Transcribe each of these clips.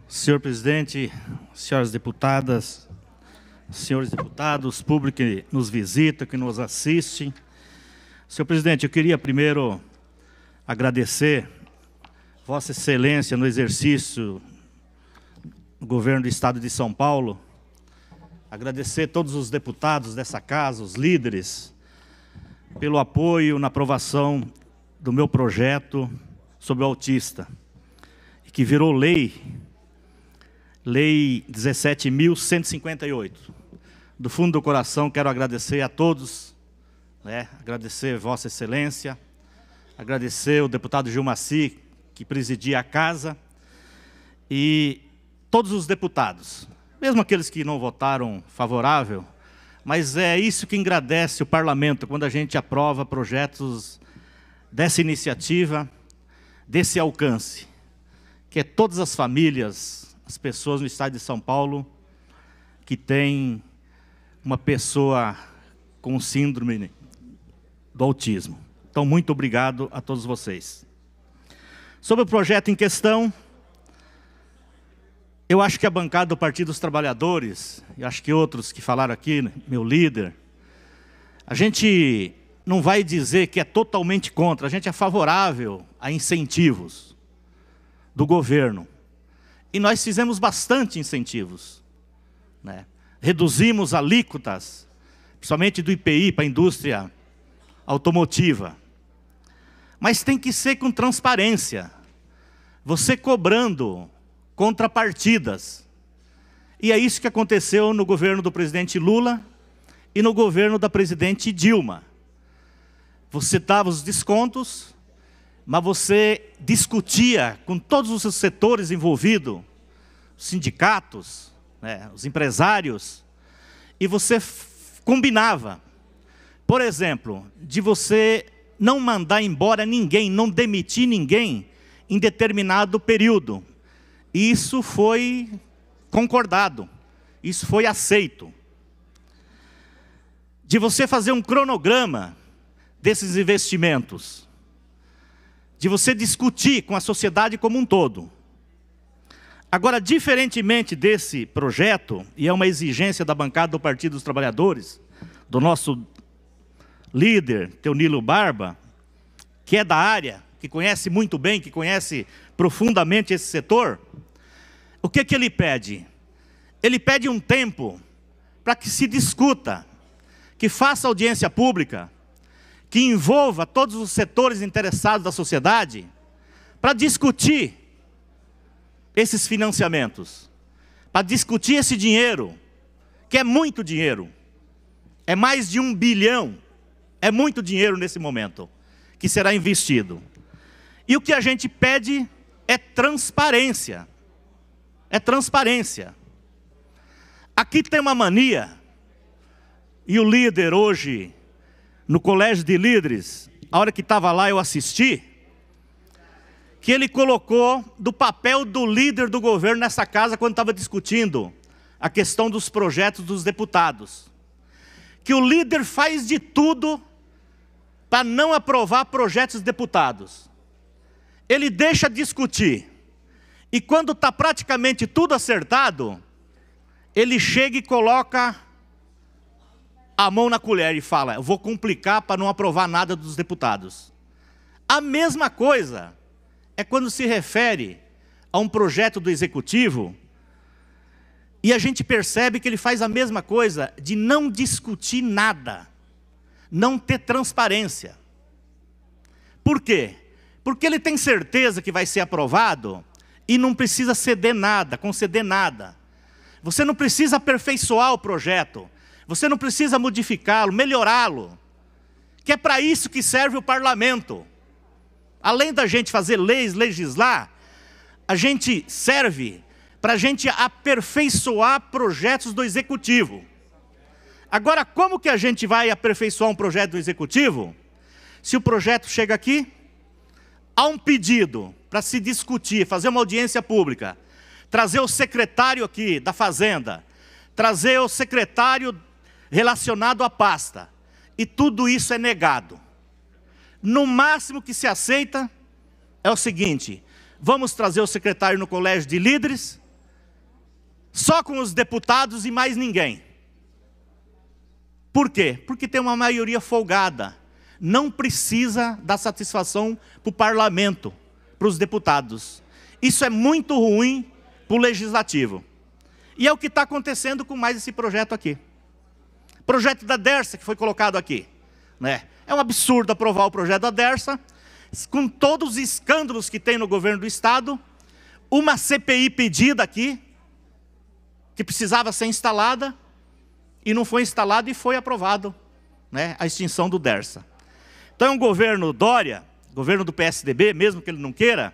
Senhor presidente, senhoras deputadas, senhores deputados, público que nos visita, que nos assiste. Senhor presidente, eu queria primeiro agradecer Vossa Excelência no exercício do governo do Estado de São Paulo, agradecer todos os deputados dessa casa, os líderes, pelo apoio na aprovação do meu projeto sobre o autista, que virou lei 17.158. Do fundo do coração, quero agradecer a todos, agradecer Vossa Excelência, agradecer o deputado Gilmaci, que presidia a casa, e todos os deputados, mesmo aqueles que não votaram favorável, mas é isso que engrandece o parlamento, quando a gente aprova projetos dessa iniciativa, desse alcance, que é todas as famílias, as pessoas no estado de São Paulo que tem uma pessoa com síndrome do autismo. Então, muito obrigado a todos vocês. Sobre o projeto em questão, eu acho que a bancada do Partido dos Trabalhadores, e acho que outros que falaram aqui, meu líder, a gente não vai dizer que é totalmente contra, a gente é favorável a incentivos do governo. E nós fizemos bastante incentivos, Reduzimos alíquotas, principalmente do IPI para a indústria automotiva. Mas tem que ser com transparência, você cobrando contrapartidas. E é isso que aconteceu no governo do presidente Lula e no governo da presidente Dilma. Você dava os descontos, mas você discutia com todos os setores envolvidos, os sindicatos, os empresários, e você combinava, por exemplo, de você não mandar embora ninguém, não demitir ninguém em determinado período. E isso foi concordado, isso foi aceito. De você fazer um cronograma desses investimentos, de você discutir com a sociedade como um todo. Agora, diferentemente desse projeto, e é uma exigência da bancada do Partido dos Trabalhadores, do nosso líder, Teonilo Barba, que é da área, que conhece muito bem, que conhece profundamente esse setor, o que ele pede? Ele pede um tempo para que se discuta, que faça audiência pública, que envolva todos os setores interessados da sociedade, para discutir esses financiamentos, para discutir esse dinheiro, que é muito dinheiro, é mais de 1 bilhão, é muito dinheiro nesse momento, que será investido. E o que a gente pede é transparência, Aqui tem uma mania, e o líder hoje, no colégio de líderes, a hora que estava lá eu assisti, que ele colocou do papel do líder do governo nessa casa quando estava discutindo a questão dos projetos dos deputados. Que o líder faz de tudo para não aprovar projetos dos deputados. Ele deixa discutir. E quando está praticamente tudo acertado, ele chega e coloca a mão na colher e fala, eu vou complicar para não aprovar nada dos deputados. A mesma coisa é quando se refere a um projeto do executivo, e a gente percebe que ele faz a mesma coisa de não discutir nada, não ter transparência. Por quê? Porque ele tem certeza que vai ser aprovado e não precisa ceder nada, conceder nada. Você não precisa aperfeiçoar o projeto, você não precisa modificá-lo, melhorá-lo, que é para isso que serve o parlamento. Além da gente fazer leis, legislar, a gente serve para a gente aperfeiçoar projetos do executivo. Agora, como que a gente vai aperfeiçoar um projeto do executivo? Se o projeto chega aqui, há um pedido para se discutir, fazer uma audiência pública, trazer o secretário aqui da Fazenda, trazer o secretário relacionado à pasta, e tudo isso é negado. No máximo que se aceita é o seguinte, vamos trazer o secretário no colégio de líderes, só com os deputados e mais ninguém. Por quê? Porque tem uma maioria folgada. Não precisa dar satisfação para o parlamento, para os deputados. Isso é muito ruim para o legislativo. E é o que está acontecendo com mais esse projeto aqui. Projeto da Dersa, que foi colocado aqui, né? É um absurdo aprovar o projeto da Dersa, com todos os escândalos que tem no governo do Estado, uma CPI pedida aqui, que precisava ser instalada, e não foi instalada e foi aprovado, né, a extinção do Dersa. Então é um governo Dória, governo do PSDB, mesmo que ele não queira,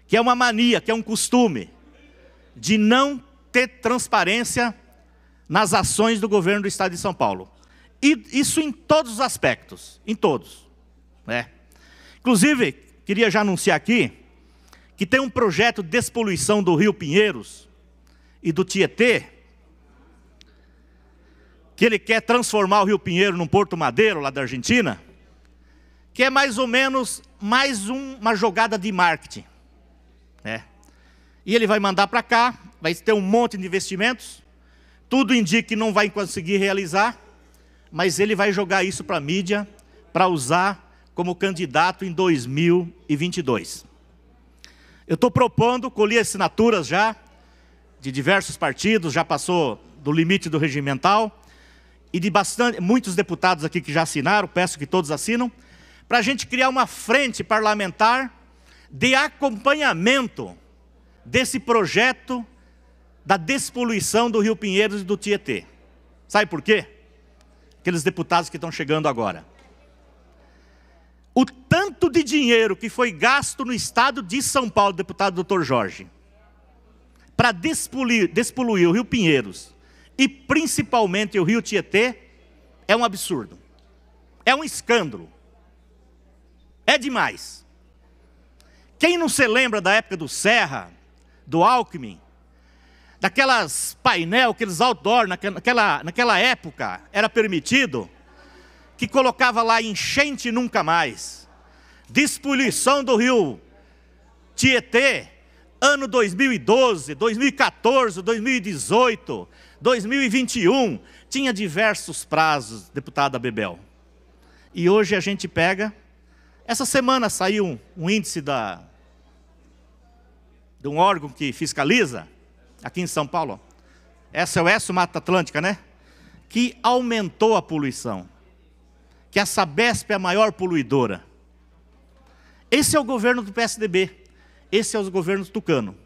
que é uma mania, que é um costume, de não ter transparência nas ações do governo do Estado de São Paulo. E isso em todos os aspectos, em todos, né? Inclusive, queria já anunciar aqui, que tem um projeto de despoluição do Rio Pinheiros e do Tietê, que ele quer transformar o Rio Pinheiro num Porto Madeiro, lá da Argentina, que é mais ou menos uma jogada de marketing, né? E ele vai mandar para cá, vai ter um monte de investimentos, tudo indica que não vai conseguir realizar, mas ele vai jogar isso para a mídia, para usar como candidato em 2022. Eu estou propondo, colhi assinaturas já, de diversos partidos, já passou do limite do regimental, e de muitos deputados aqui que já assinaram, peço que todos assinam, para a gente criar uma frente parlamentar de acompanhamento desse projeto da despoluição do Rio Pinheiros e do Tietê. Sabe por quê? Aqueles deputados que estão chegando agora. O tanto de dinheiro que foi gasto no estado de São Paulo, deputado Dr. Jorge, para despoluir o Rio Pinheiros e principalmente o Rio Tietê, é um absurdo. É um escândalo. É demais. Quem não se lembra da época do Serra, do Alckmin, daquelas painel, aqueles outdoor, naquela época era permitido, que colocava lá enchente nunca mais, despoluição do Rio Tietê, ano 2012, 2014, 2018, 2021, tinha diversos prazos, deputada Bebel. E hoje a gente pega, essa semana saiu um índice de um órgão que fiscaliza, aqui em São Paulo, SOS Mata Atlântica, né? Que aumentou a poluição, que a Sabesp é a maior poluidora. Esse é o governo do PSDB, esse é o governo tucano.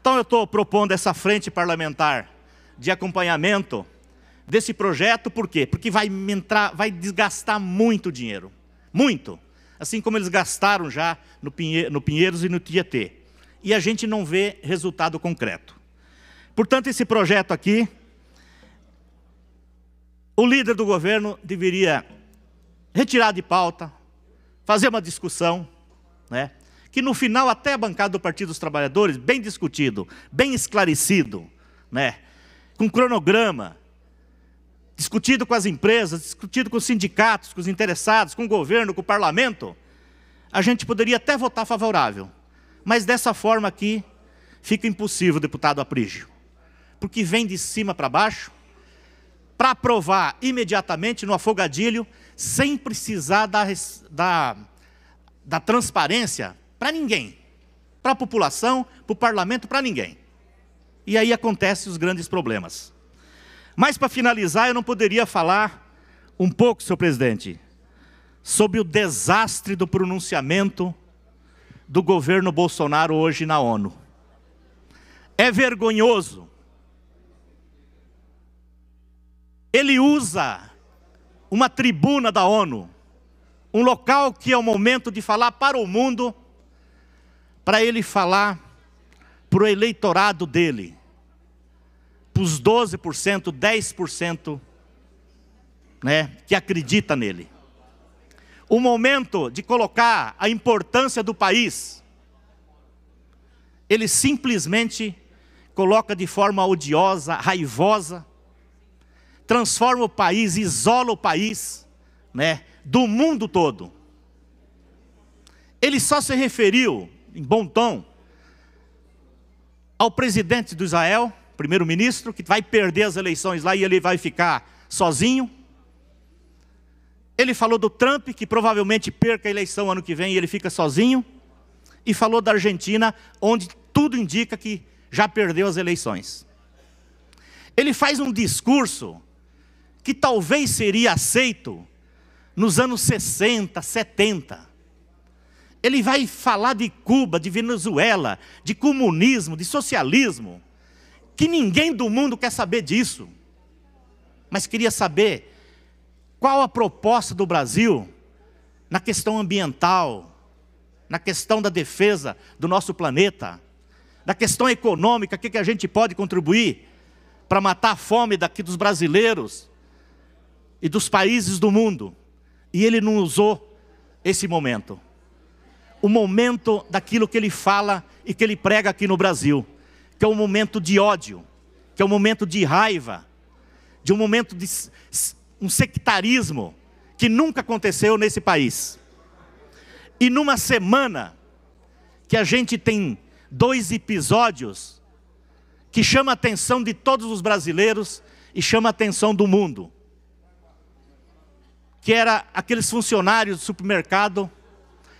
Então eu estou propondo essa frente parlamentar de acompanhamento desse projeto, por quê? Porque vai desgastar muito dinheiro, muito, assim como eles gastaram já no Pinheiros e no Tietê. E a gente não vê resultado concreto. Portanto, esse projeto aqui, o líder do governo deveria retirar de pauta, fazer uma discussão, né? Que no final até a bancada do Partido dos Trabalhadores, bem discutido, bem esclarecido, né? Com cronograma, discutido com as empresas, discutido com os sindicatos, com os interessados, com o governo, com o parlamento, a gente poderia até votar favorável. Mas dessa forma aqui, fica impossível, deputado Aprígio. Porque vem de cima para baixo, para aprovar imediatamente no afogadilho, sem precisar da transparência para ninguém. Para a população, para o parlamento, para ninguém. E aí acontecem os grandes problemas. Mas para finalizar, eu não poderia falar um pouco, senhor presidente, sobre o desastre do pronunciamento do governo Bolsonaro hoje na ONU. É vergonhoso. Ele usa uma tribuna da ONU, um local que é o momento de falar para o mundo, para ele falar para o eleitorado dele, para os 12%, 10%, né, que acredita nele. O momento de colocar a importância do país, ele simplesmente coloca de forma odiosa, raivosa, transforma o país, isola o país, né, do mundo todo. Ele só se referiu, em bom tom, ao presidente do Israel, primeiro-ministro, que vai perder as eleições lá e ele vai ficar sozinho. Ele falou do Trump, que provavelmente perca a eleição ano que vem e ele fica sozinho. E falou da Argentina, onde tudo indica que já perdeu as eleições. Ele faz um discurso que talvez seria aceito nos anos 60, 70. Ele vai falar de Cuba, de Venezuela, de comunismo, de socialismo, que ninguém do mundo quer saber disso. Mas queria saber qual a proposta do Brasil na questão ambiental, na questão da defesa do nosso planeta, na questão econômica, o que a gente pode contribuir para matar a fome daqui dos brasileiros e dos países do mundo. E ele não usou esse momento. O momento daquilo que ele fala e que ele prega aqui no Brasil, que é um momento de ódio, que é um momento de raiva, de um momento de um sectarismo que nunca aconteceu nesse país. E numa semana que a gente tem 2 episódios que chama a atenção de todos os brasileiros e chama a atenção do mundo. Que era aqueles funcionários do supermercado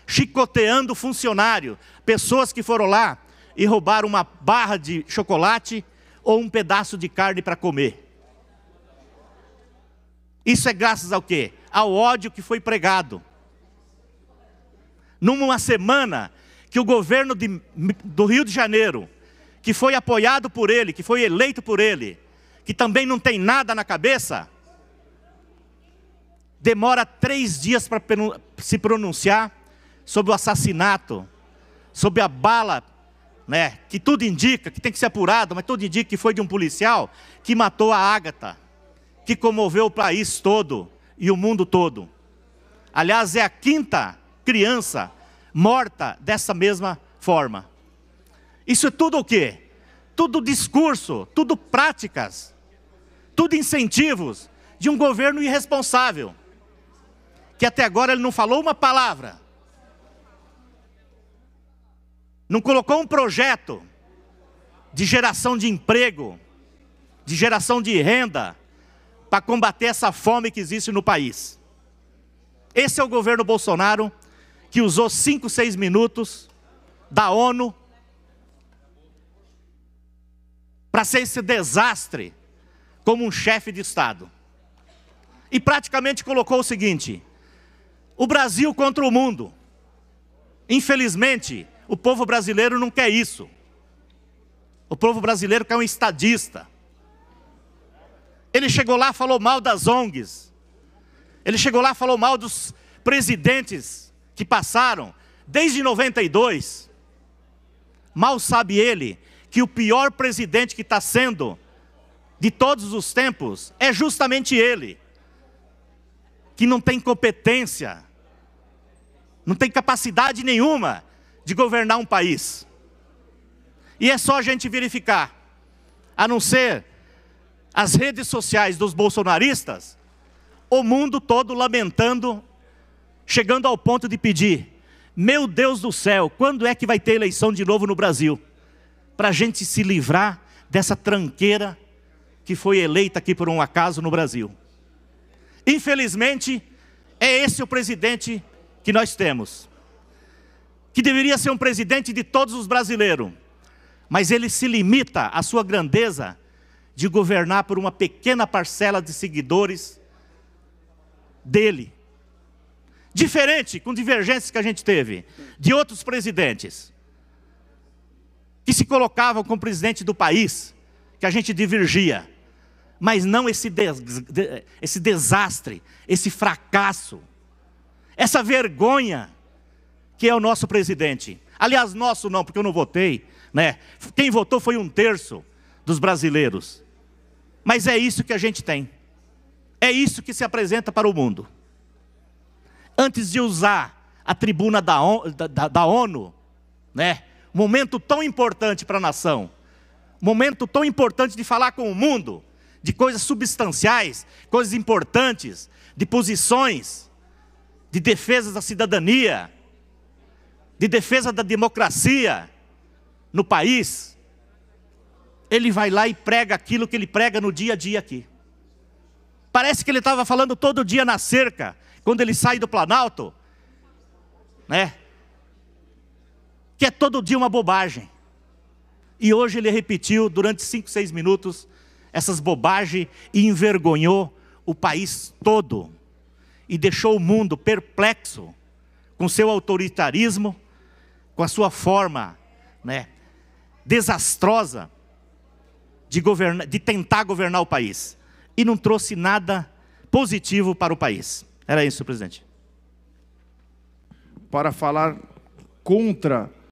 chicoteando funcionário, pessoas que foram lá e roubaram uma barra de chocolate ou um pedaço de carne para comer. Isso é graças ao quê? Ao ódio que foi pregado. Numa semana que o governo do Rio de Janeiro, que foi apoiado por ele, que foi eleito por ele, que também não tem nada na cabeça, demora 3 dias para se pronunciar sobre o assassinato, sobre a bala, né, que tudo indica, que tem que ser apurado, mas tudo indica que foi de um policial que matou a Ágata, que comoveu o país todo e o mundo todo. Aliás, é a 5ª criança morta dessa mesma forma. Isso é tudo o quê? Tudo discurso, tudo práticas, tudo incentivos de um governo irresponsável, que até agora ele não falou uma palavra, não colocou um projeto de geração de emprego, de geração de renda, para combater essa fome que existe no país. Esse é o governo Bolsonaro, que usou 5, 6 minutos da ONU para ser esse desastre como um chefe de Estado. E praticamente colocou o seguinte: o Brasil contra o mundo. Infelizmente, o povo brasileiro não quer isso. O povo brasileiro quer um estadista. Ele chegou lá e falou mal das ONGs. Ele chegou lá e falou mal dos presidentes que passaram desde 92. Mal sabe ele que o pior presidente que está sendo de todos os tempos é justamente ele, que não tem competência, não tem capacidade nenhuma de governar um país. E é só a gente verificar, a não ser as redes sociais dos bolsonaristas, o mundo todo lamentando, chegando ao ponto de pedir: meu Deus do céu, quando é que vai ter eleição de novo no Brasil? Para a gente se livrar dessa tranqueira que foi eleita aqui por um acaso no Brasil. Infelizmente, é esse o presidente que nós temos, que deveria ser um presidente de todos os brasileiros, mas ele se limita à sua grandeza de governar por uma pequena parcela de seguidores dele. Diferente, com divergências que a gente teve, de outros presidentes, que se colocavam como presidente do país, que a gente divergia, mas não esse desastre, esse fracasso, essa vergonha que é o nosso presidente. Aliás, nosso não, porque eu não votei, né? Quem votou foi 1/3 dos brasileiros. Mas é isso que a gente tem. É isso que se apresenta para o mundo. Antes de usar a tribuna da ONU, né? Momento tão importante para a nação, momento tão importante de falar com o mundo, de coisas substanciais, coisas importantes, de posições, de defesa da cidadania, de defesa da democracia no país. ele vai lá e prega aquilo que ele prega no dia a dia aqui. Parece que ele estava falando todo dia na cerca, quando ele sai do Planalto, né? Que é todo dia uma bobagem. E hoje ele repetiu durante 5, 6 minutos essas bobagens e envergonhou o país todo. E deixou o mundo perplexo com seu autoritarismo, com a sua forma, né, desastrosa de tentar governar o país. E não trouxe nada positivo para o país. Era isso, presidente. Para falar contra